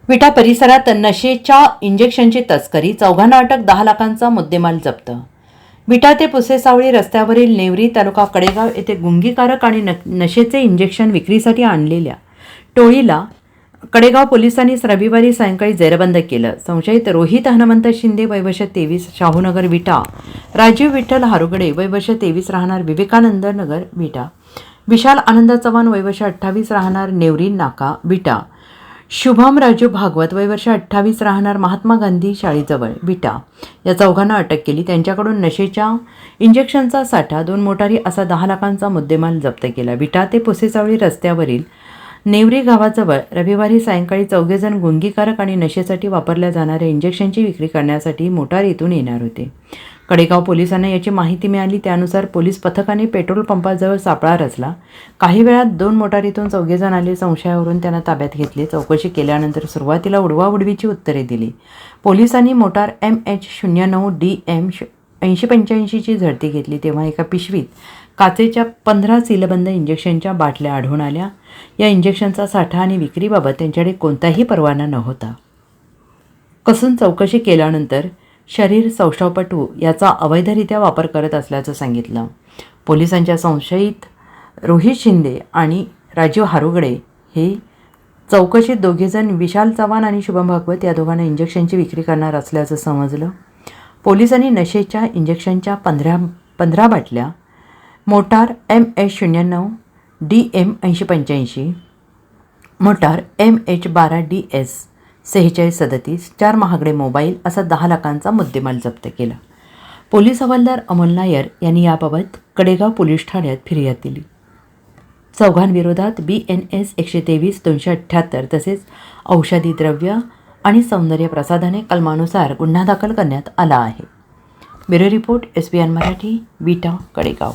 विटा परिसरात नशेच्या इंजेक्शनची तस्करी, चौघांना अटक, 10 लाखांचा मुद्देमाल जप्त. विटा ते पुसेसावळी रस्त्यावरील नेवरी तालुका कडेगाव येथे गुंगीकारक आणि नशेचे इंजेक्शन विक्रीसाठी आणलेल्या टोळीला कडेगाव पोलिसांनी रविवारी सायंकाळी जेरबंद केलं. संशयित रोहित हनुमंत शिंदे वय वर्ष 23 शाहूनगर विटा, राजीव विठ्ठल हारुगडे वय वर्ष 23 राहणार विवेकानंद नगर विटा, विशाल आनंद चव्हाण वय वर्ष 28 राहणार नेवरी नाका विटा, शुभम राजू भागवत वय वर्ष 28 राहणार महात्मा गांधी शाळेजवळ विटा या चौघांना अटक केली. त्यांच्याकडून नशेच्या इंजेक्शनचा साठा, 2 मोटारी असा 10 लाखांचा मुद्देमाल जप्त केला. विटा ते पुसेसावळी रस्त्यावरील नेवरी गावाजवळ रविवारी सायंकाळी चौघेजण गुंगीकारक आणि नशेसाठी वापरल्या जाणाऱ्या इंजेक्शनची विक्री करण्यासाठी मोटार येथून येणार होते. कडेगाव पोलिसांना याची माहिती मिळाली. त्यानुसार पोलीस पथकाने पेट्रोल पंपाजवळ सापळा रचला. काही वेळात 2 मोटारीतून चौघेजण आले. संशयावरून त्यांना ताब्यात घेतले. चौकशी केल्यानंतर सुरुवातीला उडवाउडवीची उत्तरे दिली. पोलिसांनी मोटार MH09DM 8085ची झडती घेतली तेव्हा एका पिशवीत काचेच्या 15 सीलबंद इंजेक्शनच्या बाटल्या आढळून आल्या. या इंजेक्शनचा साठा आणि विक्रीबाबत त्यांच्याकडे कोणताही परवाना नव्हता. कसून चौकशी केल्यानंतर शरीर सौष्ठवपटू याचा अवैधरित्या वापर करत असल्याचं सांगितलं. पोलिसांच्या संशयित रोहित शिंदे आणि राजीव हारुगडे हे चौकशीत दोघेजण विशाल चव्हाण आणि शुभम भागवत या दोघांना इंजेक्शनची विक्री करणार असल्याचं समजलं. पोलिसांनी नशेच्या इंजेक्शनच्या 15 बाटल्या, मोटार MH09DM 8085, मोटार MH12DS 4637, 4 महागडे मोबाईल असा 10 लाखांचा मुद्देमाल जप्त केला. पोलीस हवालदार अमोल नायर यांनी याबाबत कडेगाव पोलीस ठाण्यात फिर्याद दिली. चौघांविरोधात BNS 123-278 तसेच औषधी द्रव्य आणि सौंदर्य प्रसाधने कलमानुसार गुन्हा दाखल करण्यात आला आहे. ब्युरो रिपोर्ट SBN मराठी, विटा, कडेगाव.